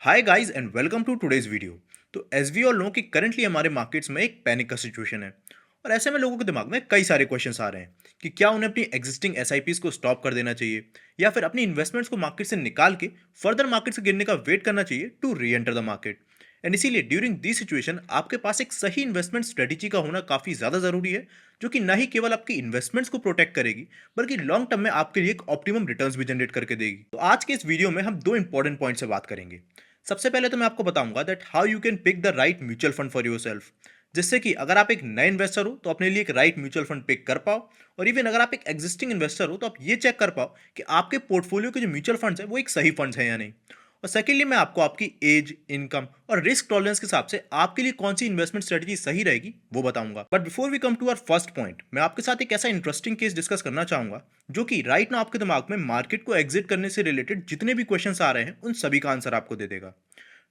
Hi guys and welcome to today's video. तो as we all know कि currently हमारे markets में एक पैनिक का सिचुएशन है और ऐसे में लोगों के दिमाग में कई सारे क्वेश्चंस आ रहे हैं कि क्या उन्हें अपनी एग्जिस्टिंग एसआईपीज को स्टॉप कर देना चाहिए या फिर अपनी इन्वेस्टमेंट्स को मार्केट से निकाल के फर्दर मार्केट से गिरने का वेट करना चाहिए to re enter the market. And इसीलिए ड्यूरिंग दिस सिचुएशन आपके पास एक सही इन्वेस्टमेंट स्ट्रेटेजी का होना काफी ज्यादा जरूरी है, जो कि न ही केवल आपकी इन्वेस्टमेंट्स को प्रोटेक्ट करेगी बल्कि लॉन्ग टर्म में आपके लिए एक ऑप्टिमम रिटर्न्स भी जनरेट करके देगी। तो आज के इस वीडियो में हम दो इंपॉर्टेंट पॉइंट से बात करेंगे। सबसे पहले तो मैं आपको बताऊंगा that how you can pick the right mutual fund for yourself, जिससे कि अगर आप एक नए इन्वेस्टर हो तो अपने लिए एक राइट म्यूचुअल फंड पिक कर पाओ, और इवन अगर आप एक एग्जिस्टिंग इन्वेस्टर हो तो आप ये चेक कर पाओ कि आपके पोर्टफोलियो के जो म्यूचुअल फंड्स है वो एक सही फंड्स है या नहीं। और सेकेंडली मैं आपको आपकी एज, इनकम और रिस्क टॉलरेंस के हिसाब से आपके लिए कौन सी इन्वेस्टमेंट स्ट्रेटजी सही रहेगी वो बताऊंगा। But before we come to our first point, मैं आपके साथ एक ऐसा इंटरेस्टिंग केस डिस्कस करना चाहूंगा जो कि राइट ना आपके दिमाग में मार्केट को एग्जिट करने से रिलेटेड जितने भी क्वेश्चंस आ रहे हैं उन सभी का आंसर आपको दे देगा।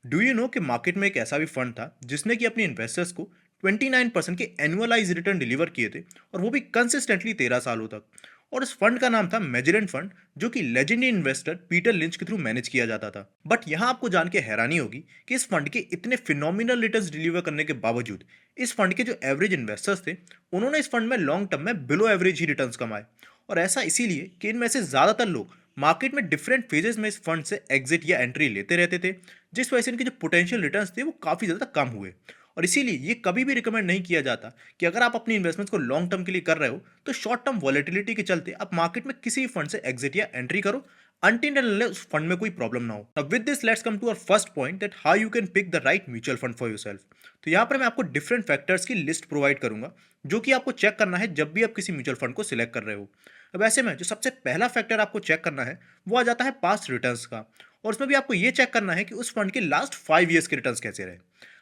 डू यू नो कि मार्केट में एक ऐसा भी फंड था जिसने कि अपने इन्वेस्टर्स को 29% के एनुअलाइज रिटर्न डिलीवर किए थे, और वो भी कंसिस्टेंटली 13 सालों तक। और उस फंड का नाम था मेजरन फंड, जो कि लेजेंडरी इन्वेस्टर पीटर लिंच के थ्रू मैनेज किया जाता था। बट यहां आपको जान के हैरानी होगी कि इस फंड के इतने फिनोमिनल रिटर्न्स डिलीवर करने के बावजूद इस फंड के जो एवरेज इन्वेस्टर्स थे उन्होंने इस फंड में लॉन्ग टर्म में बिलो एवरेज ही रिटर्न्स कमाए। और ऐसा इसीलिए कि इनमें से ज्यादातर लोग मार्केट में डिफरेंट फेजेस में इस फंड से एग्जिट या एंट्री लेते रहते थे, जिस वजह से इनके जो पोटेंशियल रिटर्न्स थे वो काफ़ी ज़्यादा कम हुए। और इसीलिए ये कभी भी रिकमेंड नहीं किया जाता कि अगर आप अपनी इन्वेस्टमेंट्स को लॉन्ग टर्म के लिए कर रहे हो तो शॉर्ट टर्म वॉलेटिलिटी के चलते आप मार्केट में किसी भी फंड से एग्जिट या एंट्री करो until and unless उस फंड में कोई प्रॉब्लम ना हो। Now with this let's come to our first point that how you can pick the right mutual fund for yourself। तो यहाँ पर मैं आपको डिफरेंट फैक्टर्स की लिस्ट प्रोवाइड करूंगा जो कि आपको चेक करना है जब भी आप किसी म्यूचुअल फंड को सिलेक्ट कर रहे हो। अब ऐसे में जो सबसे पहला फैक्टर आपको चेक करना है वो आ जाता है पास्ट रिटर्न्स का, और उसमें भी आपको ये चेक करना है कि उस फंड के लास्ट 5 ईयर्स के रिटर्न्स कैसे रहे।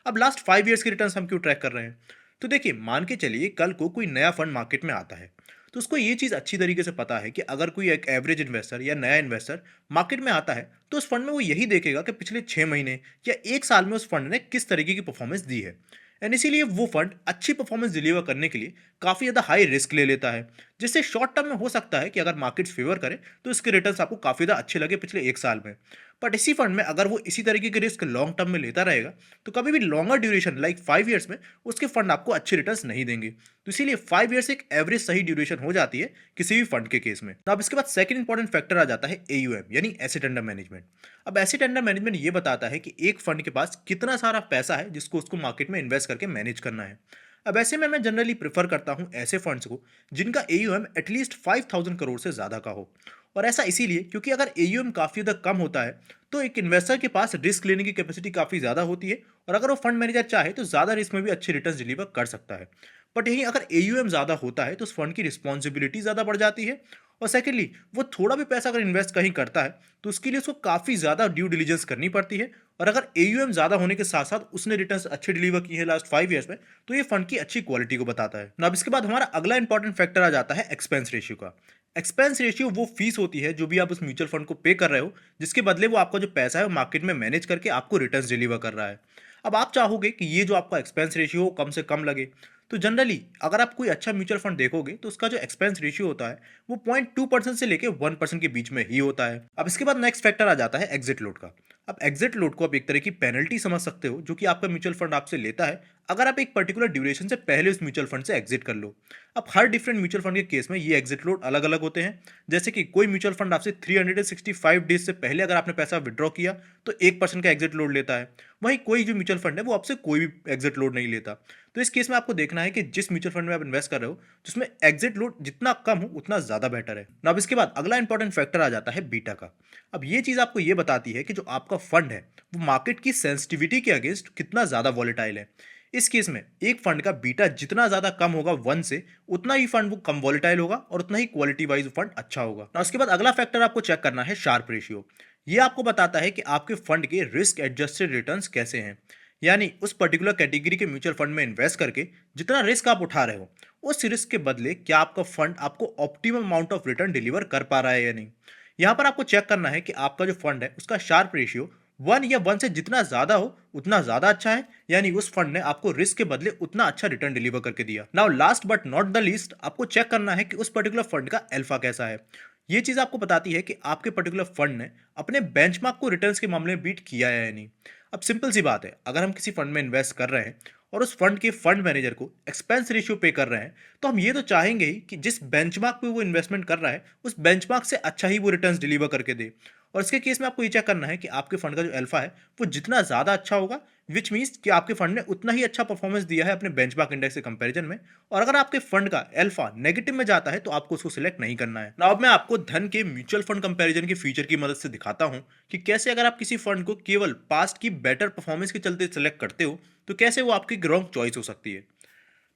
अब लास्ट 5 ईयर्स के रिटर्न्स हम क्यों ट्रैक कर रहे हैं? तो देखिए, मान के चलिए कल को कोई नया फंड मार्केट में आता है तो उसको ये चीज़ अच्छी तरीके से पता है कि अगर कोई एक एवरेज इन्वेस्टर या नया इन्वेस्टर मार्केट में आता है तो उस फंड में वो यही देखेगा कि पिछले 6 महीने या 1 साल में उस फंड ने किस तरीके की परफॉर्मेंस दी है। एंड इसीलिए वो फंड अच्छी परफॉर्मेंस डिलीवर करने के लिए काफ़ी ज़्यादा हाई रिस्क ले लेता है, जिससे शॉर्ट टर्म में हो सकता है कि अगर मार्केट्स फेवर करे तो इसके रिटर्न्स आपको काफ़ी ज़्यादा अच्छे लगे पिछले 1 साल में। बट इसी फंड में अगर वो इसी तरीके के रिस्क लॉन्ग टर्म में लेता रहेगा तो कभी भी लॉन्गर ड्यूरेशन लाइक 5 ईयर्स में उसके फंड आपको अच्छे रिटर्न्स नहीं देंगे। तो इसीलिए 5 ईयर्स एक एवरेज सही ड्यूरेशन हो जाती है किसी भी फंड के केस में। तो अब इसके बाद सेकंड इंपॉर्टेंट फैक्टर आ जाता है AUM यानी एसेट अंडर मैनेजमेंट। अब एसेट अंडर मैनेजमेंट ये बताता है कि एक फंड के पास कितना सारा पैसा है जिसको उसको मार्केट में इन्वेस्ट करके मैनेज करना है। अब ऐसे में मैं जनरली प्रेफर करता हूं ऐसे फंड्स को जिनका AUM एटलीस्ट 5,000 करोड़ से ज़्यादा का हो। और ऐसा इसीलिए क्योंकि अगर AUM काफ़ी ज़्यादा कम होता है तो एक इन्वेस्टर के पास रिस्क लेने की कैपेसिटी काफ़ी ज़्यादा होती है, और अगर वो फंड मैनेजर चाहे तो ज़्यादा रिस्क में भी अच्छे रिटर्न डिलीवर कर सकता है। बट यहीं अगर AUM ज़्यादा होता है तो उस फंड की रिस्पॉन्सिबिलिटी ज़्यादा बढ़ जाती है, और सेकेंडली वो थोड़ा भी पैसा अगर इन्वेस्ट कहीं करता है तो उसके लिए उसको काफ़ी ज़्यादा ड्यू डिलीजेंस करनी पड़ती है। और अगर AUM ज़्यादा होने के साथ साथ उसने रिटर्न्स अच्छे डिलीवर किए हैं लास्ट 5 ईयर्स में तो ये फंड की अच्छी क्वालिटी को बताता है ना। अब इसके बाद हमारा अगला इंपॉर्टेंट फैक्टर आ जाता है एक्सपेंस रेशियो का। एक्सपेंस रेशियो वो फीस होती है जो भी आप उस म्यूचुअल फंड को पे कर रहे हो, जिसके बदले वो आपका जो पैसा है वो मार्केट में मैनेज करके आपको रिटर्न्स डिलीवर कर रहा है। अब आप चाहोगे कि ये जो आपका एक्सपेंस रेशियो हो कम से कम लगे, तो जनरली अगर आप कोई अच्छा म्यूचुअल फंड देखोगे तो उसका जो एक्सपेंस रेशियो होता है वो 0.2% से लेके 1% के बीच में ही होता है। अब इसके बाद नेक्स्ट फैक्टर आ जाता है एग्जिट लोड का। अब एग्जिट लोड को आप एक तरह की पेनल्टी समझ सकते हो जो कि आपका म्यूचुअल फंड आपसे लेता है अगर आप एक पर्टिकुलर ड्यूरेशन से पहले उस म्यूचुअल फंड से एग्जिट कर लो। अब हर डिफरेंट म्यूचुअल फंड के केस में ये एग्जिट लोड अलग अलग होते हैं। जैसे कि कोई म्यूचुअल फंड आपसे 365 डेज से पहले अगर आपने पैसा विड्रॉ किया तो 1% का एग्जिट लोड लेता है, वहीं कोई जो म्यूचुअल फंड है वो आपसे कोई भी एग्जिट लोड नहीं लेता। तो इस केस में आपको देखना है कि जिस म्यूचुअल फंड में आप इन्वेस्ट कर रहे हो जिसमें एग्जिट लोड जितना कम हो उतना ज़्यादा बेटर है ना। अब इसके बाद अगला इंपॉर्टेंट फैक्टर आ जाता है बीटा का। अब ये चीज़ आपको ये बताती है कि जो आपका फंड है वो मार्केट की सेंसिटिविटी के अगेंस्ट कितना ज़्यादा वॉलेटाइल है। इस केस में एक फंड का बीटा जितना ज़्यादा कम होगा 1 से, उतना ही फंड वो कम वॉलेटाइल होगा और उतना ही क्वालिटी वाइज फंड अच्छा होगा। ना उसके बाद अगला फैक्टर आपको चेक करना है शार्प रेशियो। ये आपको बताता है कि आपके फंड के रिस्क एडजस्टेड रिटर्न्स कैसे हैं, यानी उस पर्टिकुलर कैटेगरी के म्यूचुअल फंड में इन्वेस्ट करके जितना रिस्क आप उठा रहे हो उस रिस्क के बदले क्या आपका फंड आपको optimum amount of return deliver कर पा रहा है या नहीं। यहाँ पर आपको चेक करना है कि आपका जो फंड है उसका शार्प रेशियो 1 से जितना ज्यादा हो उतना ज्यादा अच्छा है, यानी उस फंड ने आपको रिस्क के बदले उतना अच्छा रिटर्न डिलीवर करके दिया। Now last but not the least आपको चेक करना है कि उस पर्टिकुलर फंड का अल्फा कैसा है। ये चीज़ आपको बताती है कि आपके पर्टिकुलर फंड ने अपने बेंचमार्क को रिटर्न्स के मामले में बीट किया है या नहीं। अब सिंपल सी बात है, अगर हम किसी फंड में इन्वेस्ट कर रहे हैं और उस फंड के फंड मैनेजर को एक्सपेंस रेशियो पे कर रहे हैं, तो हम ये तो चाहेंगे ही कि जिस बेंचमार्क पे वो इन्वेस्टमेंट कर रहा है, उस बेंचमार्क से अच्छा ही वो रिटर्न्स डिलीवर करके दे। और इसके केस में आपको ये चेक करना है कि आपके फंड का जो अल्फा है, वो जितना ज़्यादा अच्छा होगा, विच मीन्स कि आपके फंड ने उतना ही अच्छा परफॉर्मेंस दिया है अपने बेंचमार्क इंडेक्स के कंपैरिजन में। और अगर आपके फंड का अल्फा नेगेटिव में जाता है, तो आपको उसको सिलेक्ट नहीं करना है। अब मैं आपको धन के म्यूचुअल फंड कंपैरिजन के फीचर की मदद से दिखाता हूं कि कैसे अगर आप किसी फंड को केवल पास्ट की बेटर परफॉर्मेंस के चलते सेलेक्ट करते हो, तो कैसे वो आपकी रॉन्ग चॉइस हो सकती है।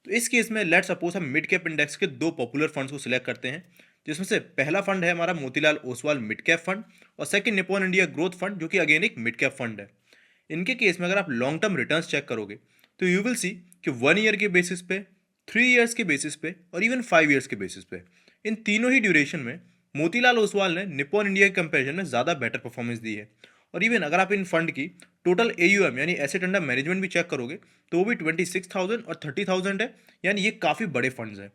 तो इस केस में लेट सपोज हम मिड कैप इंडेक्स के दो पॉपुलर फंड्स को सिलेक्ट करते हैं, जिसमें से पहला फंड है हमारा Motilal Oswal mid cap fund और second Nippon India growth fund, जो कि अगेन एक मिड कैप फंड है। इनके केस में अगर आप लॉन्ग टर्म रिटर्न्स चेक करोगे, तो यू विल सी कि 1 ईयर के बेसिस पे, 3 ईयर्स के बेसिस पे और इवन 5 ईयर्स के बेसिस पे, इन तीनों ही ड्यूरेशन में मोतीलाल ओसवाल ने निप्पॉन इंडिया के कंपैरिजन में ज़्यादा बेटर परफॉर्मेंस दी है। और इवन अगर आप इन फंड की टोटल AUM यानी एसेट अंडर मैनेजमेंट भी चेक करोगे, तो वो भी 26,000 और 30,000 है, यानी ये काफ़ी बड़े फंड्स हैं।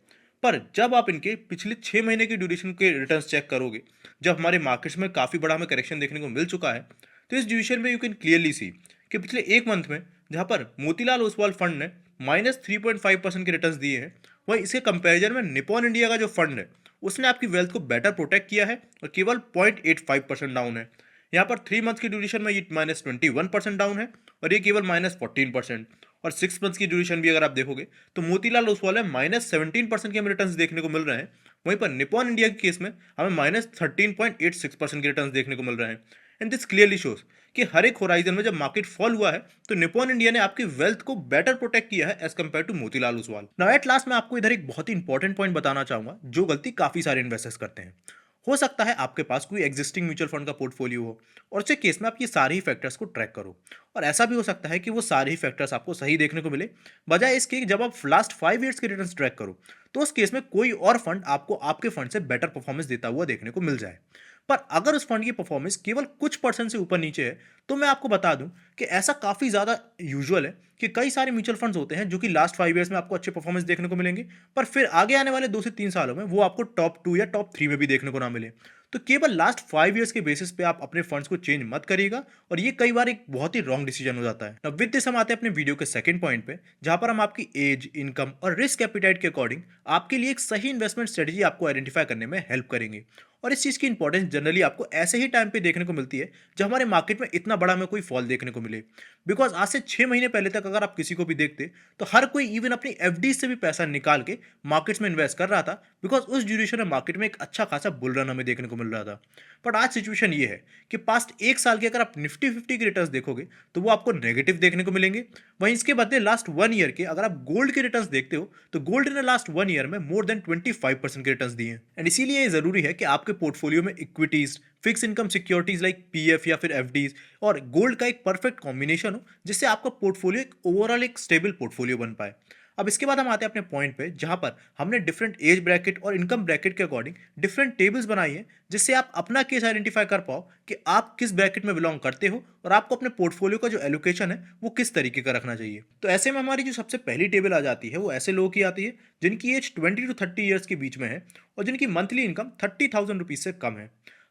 पर जब आप इनके पिछले 6 महीने की ड्यूरेशन के रिटर्न्स चेक करोगे, जब हमारे मार्केट्स में काफ़ी बड़ा हमें करेक्शन देखने को मिल चुका है, तो इस ड्यूरेशन में यू कैन क्लियरली सी कि पिछले एक मंथ में जहाँ पर मोतीलाल ओसवाल फंड ने -3.5% के रिटर्न्स दिए हैं, वहीं इसके कंपैरिजन में निप्पॉन इंडिया का जो फंड है, उसने आपकी वेल्थ को बेटर प्रोटेक्ट किया है और केवल 0.85% डाउन है। यहाँ पर 3 मंथ की ड्यूरेशन में ये -21% डाउन है और ये केवल -14%। और 6 मंथ्स की ड्यूरेशन भी अगर आप देखोगे, तो मोतीलाल ओसवाल में -17% के हमें रिटर्न्स देखने को मिल रहे हैं। वहीं पर निप्पॉन इंडिया के केस में हमें -13.86% के रिटर्न्स देखने को मिल रहे हैं। एंड दिस क्लियरली शोज कि हर एक होराइजन में जब मार्केट फॉल हुआ है, तो निप्पॉन इंडिया ने आपकी वेल्थ को बेटर प्रोटेक्ट किया है as compared to Motilal Oswal. Now at last मैं आपको इधर एक बहुत ही इंपॉर्टेंट पॉइंट बताना चाहूंगा, जो गलती काफी सारे इन्वेस्टर्स करते हैं। हो सकता है आपके पास कोई एग्जिस्टिंग म्यूचुअल फंड का पोर्टफोलियो हो और उसके केस में आप ये सारे ही फैक्टर्स को ट्रैक करो, और ऐसा भी हो सकता है कि वो सारे ही फैक्टर्स आपको सही देखने को मिले, बजाय इसके कि जब आप लास्ट 5 ईयर्स के रिटर्न्स ट्रैक करो, तो उस केस में कोई और फंड आपको आपके फंड से बेटर परफॉर्मेंस देता हुआ देखने को मिल जाए। पर अगर उस फंड की परफॉर्मेंस केवल कुछ परसेंट से ऊपर नीचे है, तो मैं आपको बता दूं कि ऐसा काफी ज्यादा यूजुअल है कि कई सारे म्यूचुअल फंड्स होते हैं जो कि लास्ट 5 ईयर्स में आपको अच्छे परफॉर्मेंस देखने को मिलेंगे, पर फिर आगे आने वाले 2 से 3 सालों में वो आपको टॉप 2 या टॉप 3 में भी देखने को ना मिले। तो केवल लास्ट 5 ईयर्स के बेसिस पे आप अपने फंड्स को चेंज मत करिएगा, और ये कई बार एक बहुत ही रॉन्ग डिसीजन हो जाता है। विद दिस हम आते हैं अपने वीडियो के सेकंड पॉइंट पे, जहां पर हम आपकी एज, इनकम और रिस्क एपिटाइट के अकॉर्डिंग आपके लिए एक सही इन्वेस्टमेंट स्ट्रेटजी आपको आइडेंटिफाई करने में हेल्प करेंगे। और इस चीज़ की इंपॉर्टेंस जनरली आपको ऐसे ही टाइम पे देखने को मिलती है जब हमारे मार्केट में इतना बड़ा हमें कोई फॉल देखने को मिले। बिकॉज आज से 6 महीने पहले तक अगर आप किसी को भी देखते, तो हर कोई इवन अपनी FD से भी पैसा निकाल के मार्केट्स में इन्वेस्ट कर रहा था, बिकॉज उस ड्यूरेशन में मार्केट में एक अच्छा खासा बुल रन हमें देखने को मिल रहा था। बट आज सिचुएशन ये है कि पास्ट एक साल के अगर आप निफ्टी 50 के रिटर्न्स देखोगे, तो वो आपको नेगेटिव देखने को मिलेंगे। वहीं इसके बदले लास्ट 1 ईयर के अगर आप गोल्ड के रिटर्न्स देखते हो, तो गोल्ड ने लास्ट 1 ईयर में मोर देन 25% के रिटर्न्स दिए हैं। एंड इसीलिए ये जरूरी है कि आपके पोर्टफोलियो में equities, fix income securities like PF या फिर FDs और गोल्ड का एक परफेक्ट कॉम्बिनेशन हो, जिससे आपका पोर्टफोलियो एक ओवरऑल एक स्टेबल पोर्टफोलियो बन पाए। अब इसके बाद हम आते हैं अपने पॉइंट पे, जहां पर हमने डिफरेंट एज ब्रैकेट और इनकम ब्रैकेट के अकॉर्डिंग डिफरेंट टेबल्स बनाई है, जिससे आप अपना केस आइडेंटिफाई कर पाओ कि आप किस ब्रैकेट में बिलोंग करते हो और आपको अपने पोर्टफोलियो का जो एलोकेशन है वो किस तरीके का रखना चाहिए। तो ऐसे में हमारी जो सबसे पहली टेबल आ जाती है, वो ऐसे लोगों की आती है जिनकी एज 20 to 30 ईयर्स के बीच में है और जिनकी मंथली इनकम 30,000 रुपीज से कम है।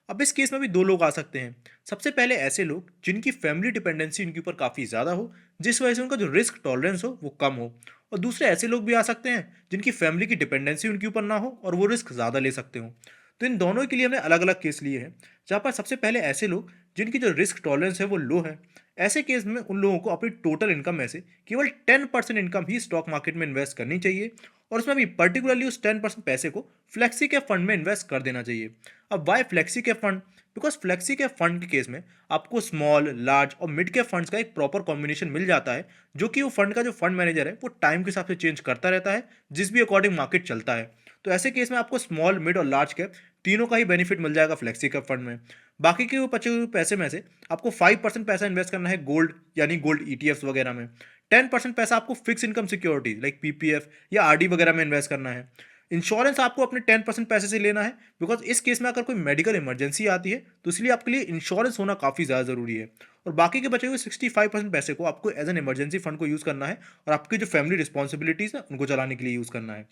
अब इस केस में भी दो लोग आ सकते हैं। सबसे पहले ऐसे लोग जिनकी फैमिली डिपेंडेंसी उनके ऊपर काफ़ी ज़्यादा हो, जिस वजह से उनका जो रिस्क टॉलरेंस हो वो कम हो। और दूसरे ऐसे लोग भी आ सकते हैं जिनकी फैमिली की डिपेंडेंसी उनके ऊपर ना हो और वो रिस्क ज़्यादा ले सकते हो। तो इन दोनों के लिए हमने अलग अलग केस लिए हैं, जहाँ पर सबसे पहले ऐसे लोग जिनकी जो रिस्क टॉलरेंस है वो लो है। ऐसे केस में उन लोगों को अपनी टोटल इनकम में से केवल 10% इनकम ही स्टॉक मार्केट में इन्वेस्ट करनी चाहिए, और उसमें भी पर्टिकुलरली उस 10% पैसे को फ्लेक्सी कैप फंड में इन्वेस्ट कर देना चाहिए। अब why flexi cap fund? Because flexi cap fund के केस में आपको स्मॉल, लार्ज और मिड कैप फंड्स का एक प्रॉपर कॉम्बिनेशन मिल जाता है, जो कि वो फंड का जो फंड मैनेजर है वो टाइम के हिसाब से चेंज करता रहता है, जिस भी अकॉर्डिंग मार्केट चलता है। तो ऐसे केस में आपको स्मॉल, मिड और लार्ज कैप तीनों का ही बेनिफिट मिल जाएगा फ्लेक्सी कैप फंड में। बाकी के वो बचे हुए पैसे में से आपको 5% पैसा इन्वेस्ट करना है गोल्ड, यानी गोल्ड ETFs वगैरह में। 10% पैसा आपको fix income securities like PPF या RD वगैरह में इन्वेस्ट करना है। इंश्योरेंस आपको अपने 10% पैसे से लेना है, बिकॉज इस केस में अगर कोई मेडिकल इमरजेंसी आती है, तो इसलिए आपके लिए इंश्योरेंस होना काफ़ी ज़्यादा ज़रूरी है। और बाकी के बचे हुए 65% पैसे को आपको एज एन इमरजेंसी फंड को यूज़ करना है, और आपकी जो फैमिली रिस्पॉन्सिबिलिटीज़ है उनको चलाने के लिए यूज़ करना है।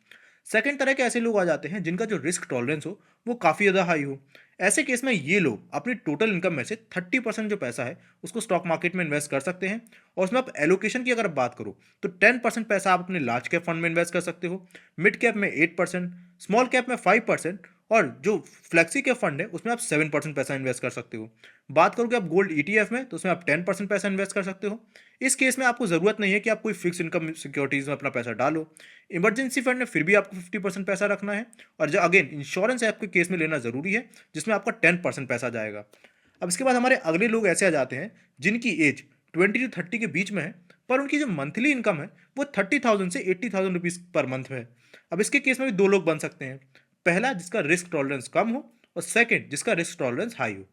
सेकंड तरह के ऐसे लोग आ जाते हैं जिनका जो रिस्क टॉलरेंस हो वो काफ़ी ज़्यादा हाई हो। ऐसे केस में ये लोग अपनी टोटल इनकम में से 30% जो पैसा है उसको स्टॉक मार्केट में इन्वेस्ट कर सकते हैं। और उसमें आप एलोकेशन की अगर बात करो तो 10% पैसा आप अपने लार्ज कैप फंड में इन्वेस्ट कर सकते हो, मिड कैप में 8%, स्मॉल कैप में 5%, और जो फ्लेक्सी कैप फंड है उसमें आप 7% पैसा इन्वेस्ट कर सकते हो। बात करो कि आप गोल्ड ईटीएफ में, तो उसमें आप 10% पैसा इन्वेस्ट कर सकते हो। इस केस में आपको ज़रूरत नहीं है कि आप कोई फिक्स इनकम सिक्योरिटीज़ में अपना पैसा डालो। इमरजेंसी फंड में फिर भी आपको 50% पैसा रखना है। और जो अगेन इंश्योरेंस आपके केस में लेना ज़रूरी है, जिसमें आपका 10% पैसा जाएगा। अब इसके बाद हमारे अगले लोग ऐसे आ जाते हैं जिनकी एज 20 to 30 के बीच में है, पर उनकी जो मंथली इनकम है वो 30,000 से 80,000 रुपीज़ पर मंथ है। अब इसके केस में भी दो लोग बन सकते हैं। पहला जिसका रिस्क टॉलरेंस कम हो, और सेकंड जिसका रिस्क टॉलरेंस हाई हो।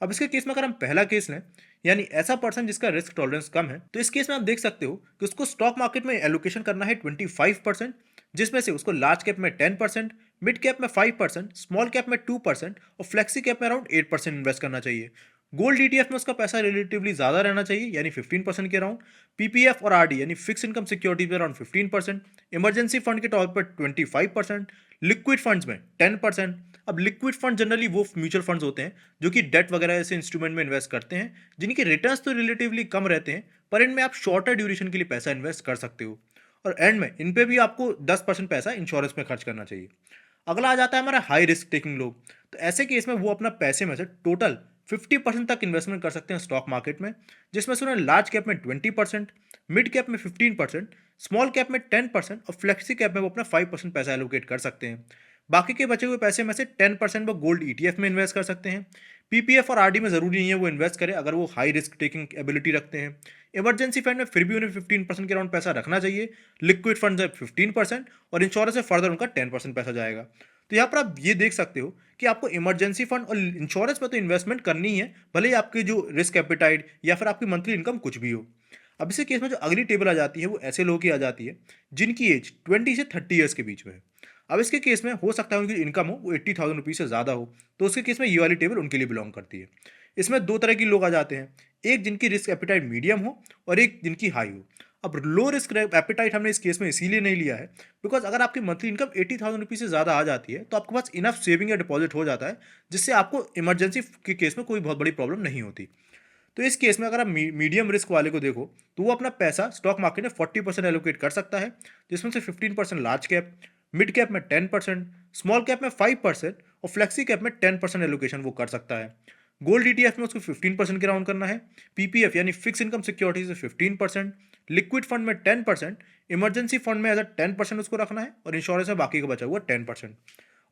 अब इसके केस में अगर हम पहला केस लें, यानी ऐसा पर्सन जिसका रिस्क टॉलरेंस कम है, तो इस केस में आप देख सकते हो कि उसको स्टॉक मार्केट में एलोकेशन करना है 25%, जिसमें से उसको लार्ज कैप में 10%, मिड कैप में 5%, स्मॉल कैप में 2% और फ्लेक्सी कैप में अराउंड 8% इन्वेस्ट करना चाहिए। गोल्ड ईटीएफ में उसका पैसा रिलेटिवली ज़्यादा रहना चाहिए, यानी 15% के अराउंड। पीपीएफ और आरडी यानी फिक्स इनकम सिक्योरिटी में अराउंड 15%, इमरजेंसी फंड के तौर पर 25%, लिक्विड फंड्स में 10%। अब लिक्विड फंड जनरली वो म्यूचुअल फंड्स होते हैं जो कि डेट वगैरह ऐसे इंस्ट्रूमेंट में इन्वेस्ट करते हैं, जिनके रिटर्न्स तो रिलेटिवली कम रहते हैं, पर इनमें आप शॉर्टर ड्यूरेशन के लिए पैसा इन्वेस्ट कर सकते हो। और एंड में इन पे भी आपको 10% पैसा इंश्योरेंस में खर्च करना चाहिए। अगला आ जाता है हमारा हाई रिस्क टेकिंग लोग। तो ऐसे केस में वो अपना पैसे में से टोटल 50% तक इन्वेस्टमेंट कर सकते हैं स्टॉक मार्केट में, जिसमें से उन्हें लार्ज कैप में 20%, मिड कैप में 15%, स्मॉल कैप में 10% और फ्लेक्सी कैप में वो अपना 5% पैसा एलोकेट कर सकते हैं। बाकी के बचे हुए पैसे में से 10% वो गोल्ड ईटीएफ में इन्वेस्ट कर सकते हैं। पीपीएफ और आरडी में ज़रूरी नहीं है वो इन्वेस्ट करें अगर वो हाई रिस्क टेकिंग एबिलिटी रखते हैं। इमरजेंसी फंड में फिर भी उन्हें 15% के अराउंड पैसा रखना चाहिए। लिक्विड फंड है 15% और इंश्योरेंस से फर्दर उनका 10% पैसा जाएगा। तो यहाँ पर आप ये देख सकते हो कि आपको इमरजेंसी फंड और इंश्योरेंस में तो इन्वेस्टमेंट करनी ही है, भले ही आपकी जो रिस्क एपिटाइट या फिर आपकी मंथली इनकम कुछ भी हो। अब इसी केस में जो अगली टेबल आ जाती है वो ऐसे लोगों की आ जाती है जिनकी एज 20 से 30 ईयर्स के बीच में है। अब इसके केस में हो सकता है उनकी इनकम हो वो 80,000 रुपीज़ से ज़्यादा हो, तो उसके केस में ये वाली टेबल उनके लिए बिलोंग करती है। इसमें दो तरह के लोग आ जाते हैं, एक जिनकी रिस्क एपिटाइट मीडियम हो और एक जिनकी हाई हो। अब लो रिस्क एपिटाइट हमने इस केस में इसीलिए नहीं लिया है बिकॉज अगर आपकी मंथली इनकम 80,000 रुपीज़ से ज़्यादा आ जाती है तो आपके पास इनफ सेविंग या डिपॉजिट हो जाता है, जिससे आपको इमरजेंसी के केस में कोई बहुत बड़ी प्रॉब्लम नहीं होती। तो इस केस में अगर आप मीडियम रिस्क वाले को देखो तो वो अपना पैसा स्टॉक मार्केट में 40% एलोकेट कर सकता है, जिसमें से 15% लार्ज कैप, मिड कैप में 10%, स्मॉल कैप में 5% और फ्लेक्सी कैप में 10% एलोकेशन वो कर सकता है। गोल्ड ईटीएफ में उसको 15% के राउंड करना है, पीपीएफ यानी फिक्स इनकम सिक्योरिटी से 15%, लिक्विड फंड में 10%, इमरजेंसी फंड में एज अ 10% उसको रखना है और इंश्योरेंस में बाकी का बचा हुआ 10%।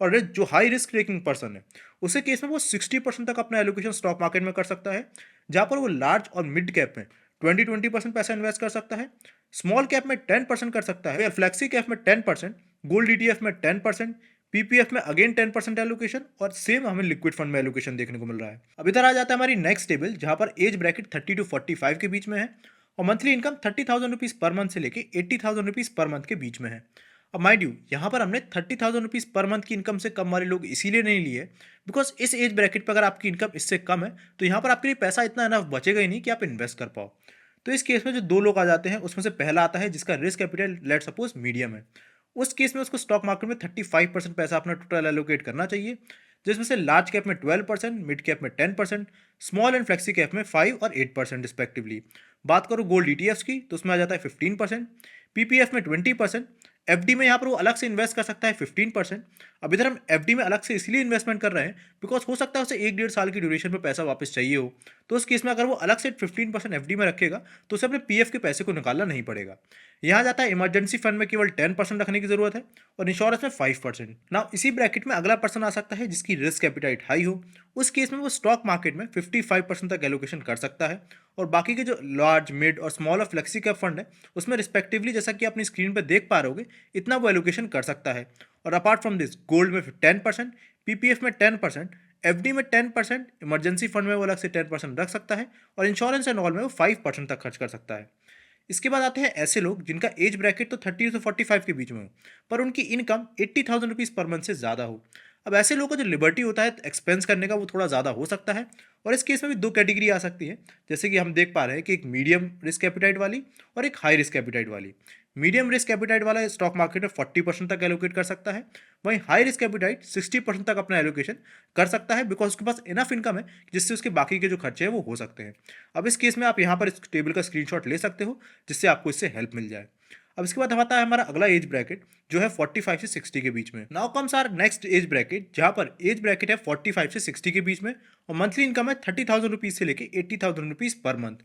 और जो हाई रिस्क टेकिंग पर्सन है उसे केस में वो 60% तक अपना एलोकेशन स्टॉक मार्केट में कर सकता है, जहां पर वो लार्ज और मिड कैप में 20% पैसा इन्वेस्ट कर सकता है, स्मॉल कैप में 10% कर सकता है, फ्लेक्सी कैप में 10%, गोल्ड ईटीएफ में 10%, पीपीएफ में अगेन 10% एलोकेशन, और सेम हमें लिक्विड फंड में एलोकेशन देखने को मिल रहा है। अब इधर आ जाता है हमारी नेक्स्ट टेबल जहां पर एज ब्रैकेट 30 to 45 के बीच में है और monthly income 30,000 rupees per month से लेके 80,000 रुपीज पर मंथ के बीच में है। अब माइंड यू यहाँ पर हमने 30,000 रुपीज़ पर मंथ की इनकम से कम वाले लोग इसीलिए नहीं लिए बिकॉज इस एज ब्रैकेट पर अगर आपकी इनकम इससे कम है तो यहाँ पर आपके लिए पैसा इतना इनफ बचेगा ही नहीं कि आप इन्वेस्ट कर पाओ। तो इस केस में जो दो लोग आ जाते हैं उसमें से पहला आता है जिसका risk capital let suppose medium है। उस केस में उसको स्टॉक मार्केट में 35% पैसा अपना टोटल एलोकेट करना चाहिए, जिसमें से लार्ज कैप में 12%, मिड कैप में 10%, स्मॉल एंड फ्लेक्सी कैप में 5 और 8% रिस्पेक्टिवली। बात करो गोल्ड ईटीएफ्स की तो उसमें आ जाता है 15%, पीपीएफ में 20%, एफडी में यहाँ पर वो अलग से इन्वेस्ट कर सकता है 15%। अब इधर हम एफडी में अलग से इसलिए इन्वेस्टमेंट कर रहे हैं बिकॉज हो सकता है उसे 1 डेढ़ साल की ड्यूरेशन में पैसा वापस चाहिए हो, तो उस केस में अगर वो अलग से 15% एफडी में रखेगा तो उसे अपने पीएफ के पैसे को निकालना नहीं पड़ेगा। यहाँ जाता है इमरजेंसी फंड में केवल 10% रखने की जरूरत है और इंश्योरेंस में 5%। ना इसी ब्रैकेट में अगला पर्सन आ सकता है जिसकी रिस्क एपिटाइट हाई हो, उस केस में वो स्टॉक मार्केट में 55% तक एलोकेशन कर सकता है और बाकी के जो लार्ज मिड और स्मॉल और फ्लेक्सी कैप फंड है उसमें रिस्पेक्टिवली जैसा कि अपनी स्क्रीन पर देख पा रहे हो इतना वो एलोकेशन कर सकता है। और अपार्ट फ्रॉम दिस गोल्ड में 10%, पीपीएफ में 10%, एफडी में 10%, इमरजेंसी फंड में वो अलग से 10% रख सकता है और इंश्योरेंस एंड ऑल में वो 5% तक खर्च कर सकता है। इसके बाद आते हैं ऐसे लोग जिनका एज ब्रैकेट तो 30 से 45 के बीच में हो पर उनकी इनकम 80,000 रुपीज़ पर मंथ से ज़्यादा हो। अब ऐसे लोगों का जो लिबर्टी होता है एक्सपेंस करने का वो थोड़ा ज़्यादा हो सकता है और इस केस में भी दो कैटेगरी आ सकती है, जैसे कि हम देख पा रहे हैं कि एक मीडियम रिस्क एपिटाइट वाली और एक हाई रिस्क एपिटाइट वाली। मीडियम रिस्क एपिटाइट वाला स्टॉक मार्केट में 40% तक एलोकेट कर सकता है, वहीं हाई रिस्क एपिटाइट 60% तक अपना एलोकेशन कर सकता है, बिकॉज उसके पास इनफ इनकम है जिससे उसके बाकी के जो खर्चे हैं वो हो सकते हैं। अब इस केस में आप यहाँ पर इस टेबल का स्क्रीनशॉट ले सकते हो जिससे आपको इससे हेल्प मिल जाए। अब इसके बाद आता है हमारा अगला एज ब्रैकेट जो है 45 से 60 के बीच में। Now comes our next age bracket, जहां पर एज ब्रैकेट है 45 से 60 के बीच में और मंथली इनकम है 30,000 रुपीज से लेके 80,000 रुपीज पर मंथ।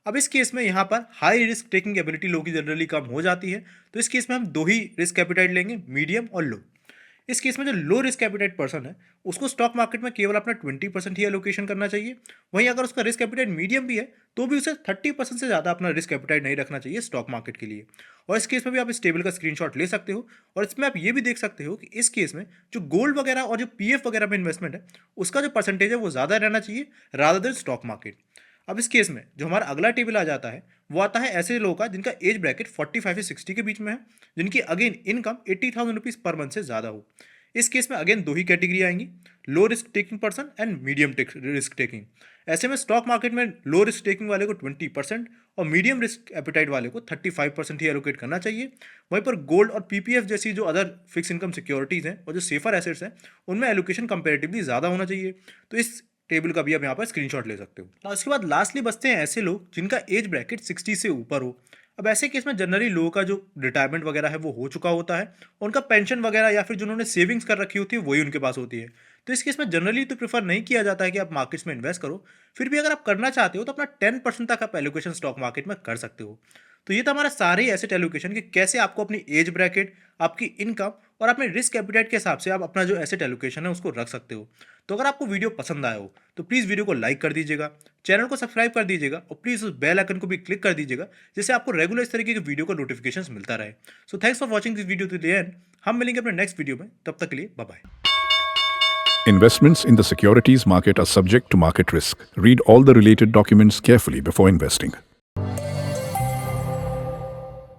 अब इस केस में यहाँ पर हाई रिस्क टेकिंग एबिलिटी लोगों की जनरली कम हो जाती है, तो इस केस में हम दो ही रिस्क एपिटाइट लेंगे, मीडियम और लो। इस केस में जो लो रिस्क एपिटाइट पर्सन है उसको स्टॉक मार्केट में केवल अपना 20% ही एलोकेशन करना चाहिए। वहीं अगर उसका रिस्क एपिटाइट मीडियम भी है तो भी उसे 30% से ज़्यादा अपना रिस्क एपिटाइट नहीं रखना चाहिए स्टॉक मार्केट के लिए। और इस केस में भी आप इस टेबल का स्क्रीनशॉट ले सकते हो और इसमें आप ये भी देख सकते हो कि इस केस में जो गोल्ड वगैरह और जो पीएफ वगैरह में इन्वेस्टमेंट है उसका जो परसेंटेज है वो ज़्यादा रहना चाहिए रादर देन स्टॉक मार्केट। अब इस केस में जो हमारा अगला टेबल आ जाता है वो आता है ऐसे लोगों का जिनका एज ब्रैकेट 45 से 60 के बीच में है, जिनकी again income 80,000 rupees per month से ज़्यादा हो। इस केस में अगेन दो ही कैटेगरी आएंगी, low risk taking person and medium risk taking. ऐसे में स्टॉक मार्केट में लो रिस्क टेकिंग वाले को 20% और मीडियम रिस्क एपिटाइट वाले को 35% ही एलोकेट करना चाहिए। वहीं पर गोल्ड और पीपीएफ जैसी जो अदर फिक्स इनकम सिक्योरिटीज़ हैं और जो सेफर एसेट्स हैं उनमें एलोकेशन कंपेरेटिवली ज़्यादा होना चाहिए। तो इस टेबल का भी आप यहाँ पर स्क्रीनशॉट ले सकते हो। तो उसके बाद लास्टली बचते हैं ऐसे लोग जिनका एज ब्रैकेट 60 से ऊपर हो। अब ऐसे केस में जनरली लोगों का जो रिटायरमेंट वगैरह है वो हो चुका होता है, उनका पेंशन वगैरह या फिर जिन्होंने सेविंग्स कर रखी होती है वही उनके पास होती है। तो इस केस में जनरली तो प्रेफर नहीं किया जाता है कि आप मार्केट्स में इन्वेस्ट करो, फिर भी अगर आप करना चाहते हो तो अपना 10% तक आप एलोकेशन स्टॉक मार्केट में कर सकते हो। तो ये था हमारा सारे एसेट एलोकेशन कि कैसे आपको अपनी एज ब्रैकेट, आपकी इनकम और अपने रिस्क एपिटाइट के हिसाब से आप अपना जो एसेट एलोकेशन है उसको रख सकते हो। तो अगर आपको वीडियो पसंद आया हो तो प्लीज़ वीडियो को लाइक कर दीजिएगा, चैनल को सब्सक्राइब कर दीजिएगा और प्लीज़ उस बेल आइकन को भी क्लिक कर दीजिएगा जिससे आपको रेगुलर इस तरीके की वीडियो का नोटिफिकेशंस मिलता रहे। So thanks for watching this video to the end. हम मिलेंगे अपने नेक्स्ट वीडियो में, तब तक के लिए bye bye. Investments in the securities market are subject to market risk. Read all the related documents carefully before investing.